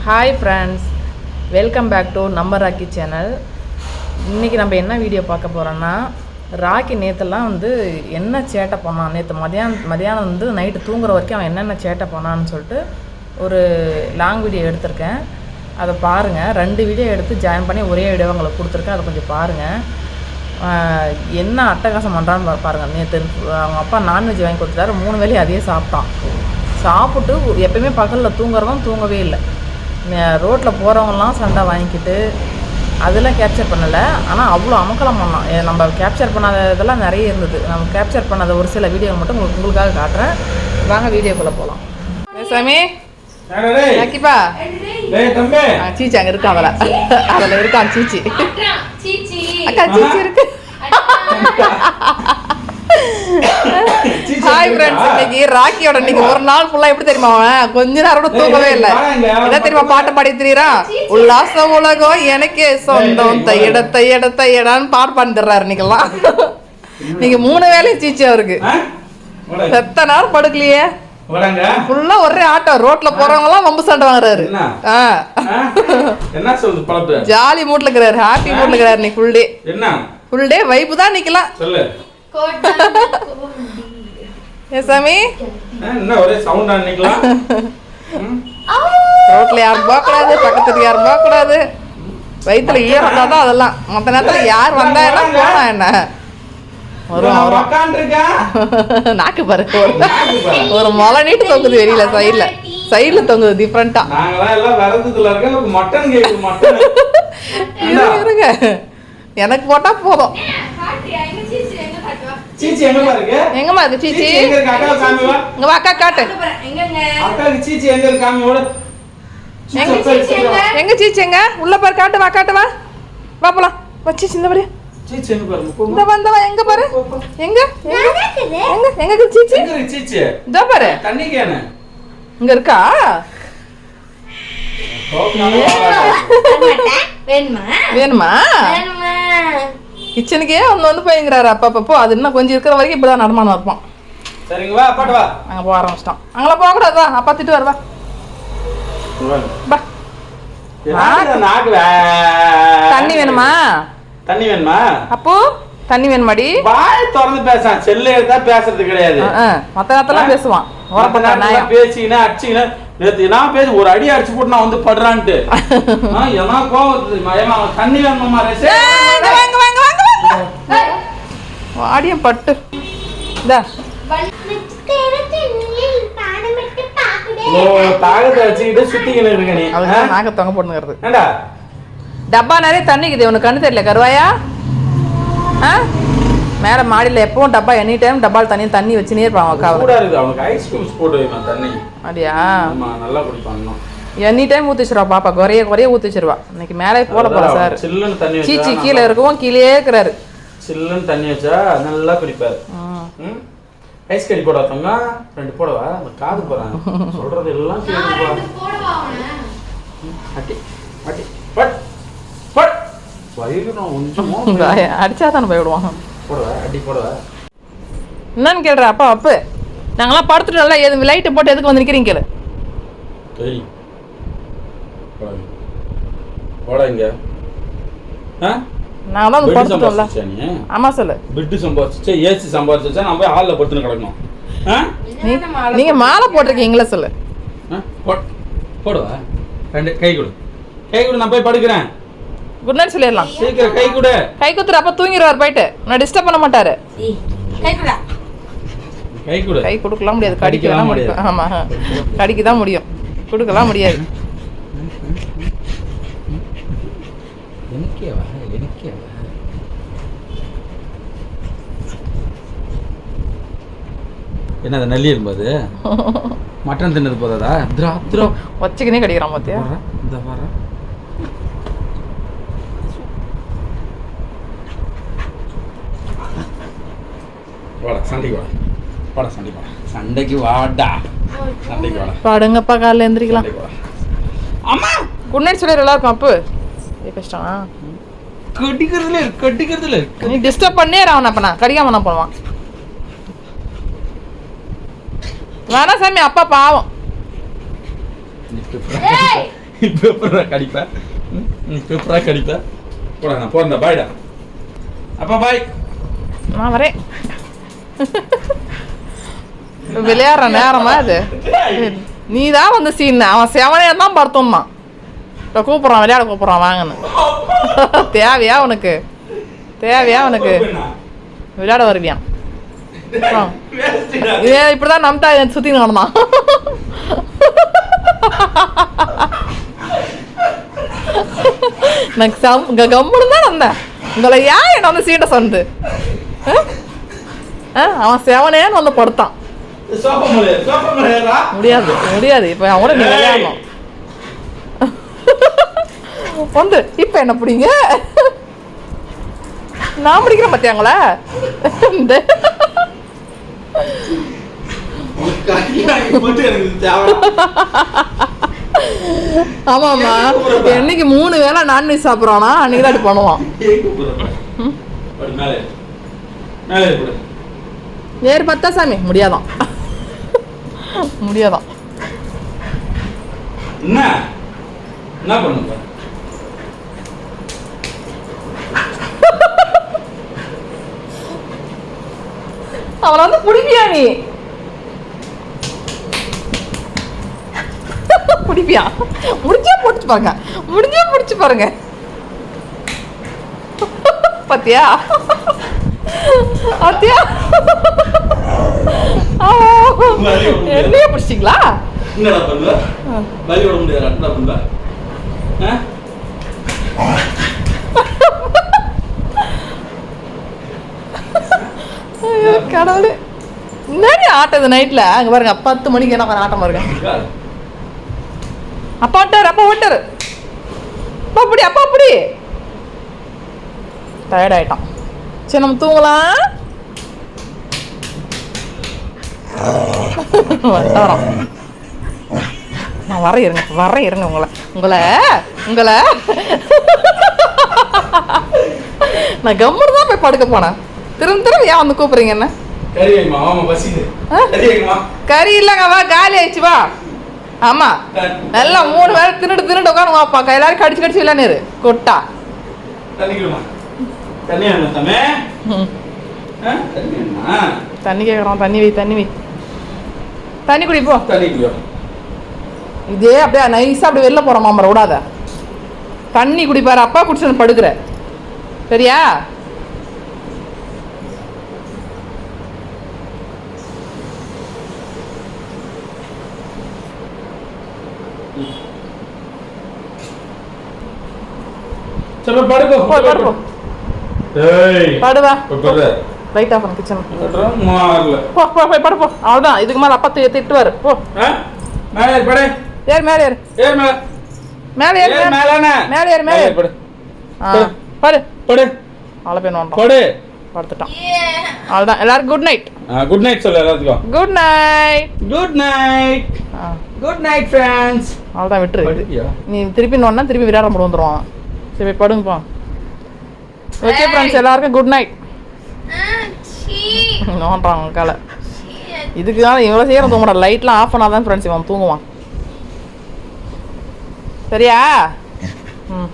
Hi friends, welcome back to நம்ம Rocky channel. இன்றைக்கி நம்ம என்ன வீடியோ பார்க்க போகிறோன்னா, ராக்கி நேற்றுலாம் வந்து என்ன சேட்டை பண்ணான், நேற்று மதியானம் வந்து நைட்டு தூங்குற வரைக்கும் அவன் என்னென்ன சேட்டை பண்ணான்னு சொல்லிட்டு ஒரு லாங் வீடியோ எடுத்திருக்கேன். அதை பாருங்கள். 2 வீடியோ எடுத்து ஜாயின் பண்ணி ஒரே வீடியோ உங்களுக்கு கொடுத்துருக்கேன். அதை கொஞ்சம் பாருங்கள். என்ன அட்டகாசம் பண்ணுறான்னு பாருங்கள். நேற்று அவங்க அப்பா நான்வெஜ் வாங்கி கொடுத்துட்டாரு. 3 வேளையும் அதையே சாப்பிட்டான். சாப்பிட்டு எப்பயுமே பகலில் தூங்குறவன் தூங்கவே இல்லை. ரோட்டில் போகிறவங்கலாம் சண்டை வாங்கிக்கிட்டு அதெல்லாம் கேப்சர் பண்ணலை. ஆனால் அவ்வளோ அமக்கலம் பண்ணான். நம்ம கேப்சர் பண்ணாத இதெல்லாம் நிறைய இருந்தது. நம்ம கேப்சர் பண்ணாத ஒரு சில வீடியோ மட்டும் உங்களுக்காக காட்டுறேன். வாங்க வீடியோக்குள்ளே போகலாம். சாமி நக்கிப்பா சீச்சி அங்கே இருக்கான். அதில் இருக்கான் சீச்சி. அக்கா சீச்சி இருக்கு. ஹாய் ஃப்ரெண்ட்ஸ், இன்னைக்கு ராக்கியோட இன்னைக்கு ஒரு நாள் ஃபுல்லா எப்படி தெரியுமா, அவன் கொஞ்ச நேரம் கூட தூங்கவே இல்லை. என்ன தெரியுமா பாட்டு பாடி திரியிறான். உல்லாச உலகம் எனக்கே சொந்தம் தையட தையட தையடான்னு பாட்டு பாடிடுறாரு. இன்னைக்கெல்லாம் நீங்க 3 வேளையும் சீச்சி அவருக்கு. செத்த நேரம் படுக்கலையே, ஃபுல்லா ஒரே ஆட்டம். ரோட்ல போறவங்க எல்லாம் வம்பு சண்டை வாங்குறாரு. ஜாலி மூட்ல இருக்கிறாரு, ஹாப்பி மூட்ல இருக்கிறாரு. இன்னைக்கு ஃபுல் டே வைப்பு தான். நிக்கலாம் சாமி. ரோட்ல யாரும் போகக்கூடாது, பக்கத்துல யாரும் போகக்கூடாது. வயிற்றுல ஈரம் தான் அதெல்லாம். மற்ற நேரத்துல யார் வந்தா என்ன போனா என்ன நாக்கு பாரு. ஒரு மொளை நீட்டு தொங்குது வெளியில. சைட்ல தொங்குது டிஃப்ரெண்டா. இருங்க, எனக்கு போட்டா போதும். சீச்சி எங்க பாருங்க. எங்கமா இருக்கு சீச்சி? எங்க இருக்கு? அக்கா காமிவா. இங்க வா, அக்கா காட்டு. எங்கங்க அக்காக்கு சீச்சி எங்க இருக்கு? காமி ஓடு. எங்க சீச்சி எங்க? சீச்சி எங்க? உள்ள பாரு, காட்டு வா, காட்டு வா. வா போலாம். வா சீச்சி இந்த பாரு. சீச்சி எங்க பாரு? இந்த வா எங்க பாரு. எங்க எங்க சீச்சி? எங்க இருக்கு சீச்சி? இதோ பாரு. தண்ணி கேனு இங்க இருக்கா? வேணுமா? கிச்சனுக்கே வந்து போய்ங்கிறாரு அப்பப்போ. அது இன்னும் கொஞ்சம் இருக்கிற வரைக்கும் இப்பதான் நடமானம் இருப்பான். சரிங்க, வா பாட்டு வா. அங்க போக ஆரம்பிச்சிட்டான். அங்கெல்லாம் போக கூடாது. வா, அப்பா திட்டு வருவா. தண்ணி வேணுமா? தண்ணி வேணுமா? அப்போ தண்ணி வேணுமாடி? வாய் திறந்து பேசான். செல்ல எடுத்தா பேசுறது கிடையாது. மத்த நேரத்தெல்லாம் பேசுவான். பேசிக்கினா அடிச்சுக்கினா. நேற்று நான் பேசி ஒரு அடி அடிச்சு போட்டு நான் வந்து படுறான்ட்டு எல்லாம் கோவம். தண்ணி வேணுமா? வாடியம் பட்டு தாகத்தை வச்சுக்கிட்டு சுத்திக்கிட்டு இருக்க நீ. அதுதான் நாங்க தொங்க போட்டுங்கிறது. ஏண்டா டப்பா நிறைய தண்ணிக்குது. உனக்கு கண்ணு தெரியல கருவாயா? மேல மாடியில் எப்பவும் டப்பா எனி டைம் டப்பால் தண்ணி வச்சுனே இருப்பான். அவனுக்கு ஐஸ் கியூப்ஸ் போட்டு வைப்பான் தண்ணி. அப்படியா? நல்லா குடிப்பாங்க. எனி டைம் ஊற்றி வச்சிருவா பாப்பா. குறைய ஊற்றி வச்சிருவா. இன்னைக்கு மேலே போட போறா சார். சில்லுன்னு தண்ணி சீச்சி கீழே இருக்கவும் கீழே இருக்கிறாரு. சில்லுன்னு தண்ணி வச்சா நல்லா குடிப்பாரு. ஐஸ் கடி போடாதவங்க 2 போடவா? அந்த காது போறான் சொல்றது எல்லாம் அடிச்சா தானே போய்விடுவான். போடுவா அடி போடுவா. என்னன்னு கேள்ற அப்பா. அப்பு நாங்களாம் படுத்துட்டு நல்லா எது லைட்டு போட்டு எதுக்கு வந்து நிக்கிறீங்க கேளு. நான் தான் படுத்துட்டோம்ல. ஆமா சொல்லு. பிட்டு சம்பாதிச்சா ஏசி சம்பாதிச்சா நான் போய் ஹால்ல படுத்துன்னு கிடக்கணும். நீங்க மாலை போட்டிருக்கீங்களா சொல்லு. போடுவா. 2 கை கொடு. கை கொடு, நான் போய் படுக்கிறேன். குட் நைட் சொல்லிடலாம். சீக்கிரம் கை கொடு. கை குத்துற அப்ப தூங்கிடுவார் போயிட்டு. நான் டிஸ்டர்ப் பண்ண மாட்டாரு. கை கொடுக்கலாம் முடியாது, கடிக்கலாம் முடியும். ஆமா, கடிக்க தான் முடியும், கொடுக்கலாம் முடியாது. என்னது நல்லி இருக்கும்போது மட்டன் தின்னது போதாதா? வச்சுக்கினே கடிக்கிறான் பாத்தியா? இந்த பாரு வாடா சண்டைக்கு வாடா. வாடா சண்டைக்கு வாடா. சண்டைக்கு வாடா. சண்டைக்கு வாடா. பாடுங்கப்பா, காலைல எந்திரிக்கலாம். அம்மா குட் நைட் சொல்லி எல்லாருக்கும். அப்பு கஷ்டமா கட்டிக்கிறதுல நீ டிஸ்டர்ப் பண்ணே அவனை. அப்ப நான் கடிக்காம என்ன பண்ணுவான்? வேணா சாமி, அப்பா பாவம். இப்போ எப்படா கடிப்பேன்? இப்போ எப்படா கடிப்பேன்? போடா நான் போறேன்டா, பாய்டா. அப்பா பாய். நான் வரேன். விளையாடுற நேரமா இது? நீ தான் வந்து சீன். அவன் செவனே தான் படுத்தோம்தான். இப்போ கூப்பிட்றான், விளையாட கூப்பிட்றான் வாங்கன்னு. தேவையா உனக்கு? தேவையா உனக்கு? விளையாட வருவியான்? இதே இப்படிதான் நம்தா சுத்தி நடந்தான். நான் கம்முன்னு தான் வந்தேன். உங்களை ஏன் என்ன வந்து சீட்டை சொன்னது? அவன் செவனேன்னு வந்து படுத்தான். முடியாது முடியாது. இப்ப அவனோட நீ விளையாடணும் வந்து. இப்ப என்ன பிடிங்க? நான் பிடிக்கிறேன் பத்தியாங்களா? ஆமாம்மா, என்னைக்கு 3 வேளை நான்வெஜ் சாப்பிட்றானா அன்னைக்கு தான் அப்படி பண்ணுவான். ஏறு பார்த்தா சாமி முடியாதான். முடியாதான். என்ன பண்ணுங்க? அவனை வந்து பிடிப்பியா நீ? பிடிப்பியா? முடிஞ்சா பிடிச்சு பாருங்க, முடிஞ்சா பிடிச்சு பாருங்க. பாத்தியா பாத்தியா? என்னைய பிடிச்சிங்களா? என்னடா பண்ணுவ? வலி விட முடியாது. என்ன பண்ணுவ? கடவுளே, என்னடி ஆட்டது நைட்ல? அங்க பாருங்க 10 மணிக்கு என்ன ஆட்டம் பாருங்க. அப்பா விட்டாரு, அப்பா விட்டாரு. அப்பா அப்படி, அப்பா அப்படி. டயர்ட் ஆயிட்டான். சரி நம்ம தூங்கலாம். நான் வர இருங்க, வர இருங்க. உங்களை உங்களை உங்களை நான் கம்முன்னு தான் போய் படுக்க போனேன். திரும்ப ஏன் வந்து கூப்பிடுறீங்க என்ன? கறி இல்லைங்க, வா காலி ஆயிடுச்சு வா. ஆமா நல்லா 3 வேளை தின்னுட்டு உட்காந்து வாப்பா. எல்லாரும் கடிச்சு கடிச்சு விளையாடு கொட்டா. தண்ணி கேட்குறோம். தண்ணி வை, தண்ணி வை. தண்ணி குடி போ. இதே அப்படியே நைஸா அப்படி வெளில போற மாமரை விடாத. தண்ணி குடிப்பாரு. அப்பா குடிச்சு படுக்கிற சரியா? லைட் ஆஃப் பண்ணு கிச்சன். போ போ போய் படு போ. அவ்வளவுதான். இதுக்கு மேல அப்பா திட்டுவாரு. போ மேலே ஏறு, படு. ஏறு மேலே ஏறு. ஏறு மேலே. மேலே ஏறு. மேலேண்ணே. மேலே ஏறு, மேலே ஏறு. படு. படு. படு. அவ்வளோ பேர் நோண்டான். படு. படுத்துட்டான். அவ்வளோதான். எல்லாரும் குட் நைட். குட் நைட் சொல்லு எல்லாத்துக்கும். Good night. Good night. Good night friends. அவ்வளோதான் விட்டுரு. நீ திருப்பி நோண்டா திருப்பி விளையாட முடியும் வந்துடுவான். சரி படுங்கப்பா. ஓகே ஃப்ரெண்ட்ஸ், எல்லாருக்கும் குட் நைட். நோண்டான் காலை. இதுக்கு தான் இவ்வளோ சீக்கிரம் தூங்க மாட்டான். லைட்லாம் ஆஃப் பண்ணாதான் ஃப்ரெண்ட்ஸ் இவன் தூங்குவான். சரியா? ம்.